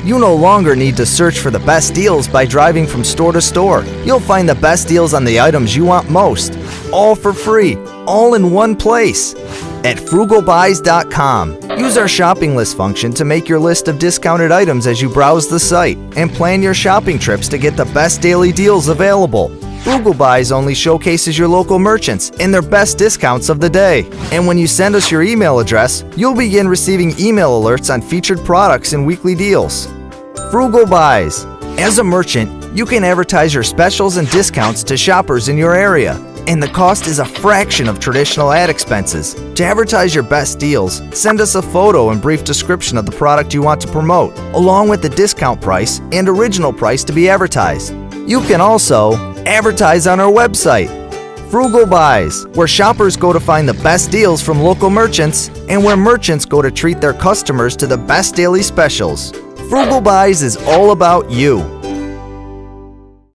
You no longer need to search for the best deals by driving from store to store. You'll find the best deals on the items you want most, all for free, all in one place. At frugalbuys.com, use our shopping list function to make your list of discounted items as you browse the site and plan your shopping trips to get the best daily deals available. Frugal Buys only showcases your local merchants and their best discounts of the day. And when you send us your email address, you'll begin receiving email alerts on featured products and weekly deals. Frugal Buys. As a merchant, you can advertise your specials and discounts to shoppers in your area, and the cost is a fraction of traditional ad expenses. To advertise your best deals, send us a photo and brief description of the product you want to promote, along with the discount price and original price to be advertised. You can also advertise on our website, Frugal Buys, where shoppers go to find the best deals from local merchants and where merchants go to treat their customers to the best daily specials. Frugal Buys is all about you.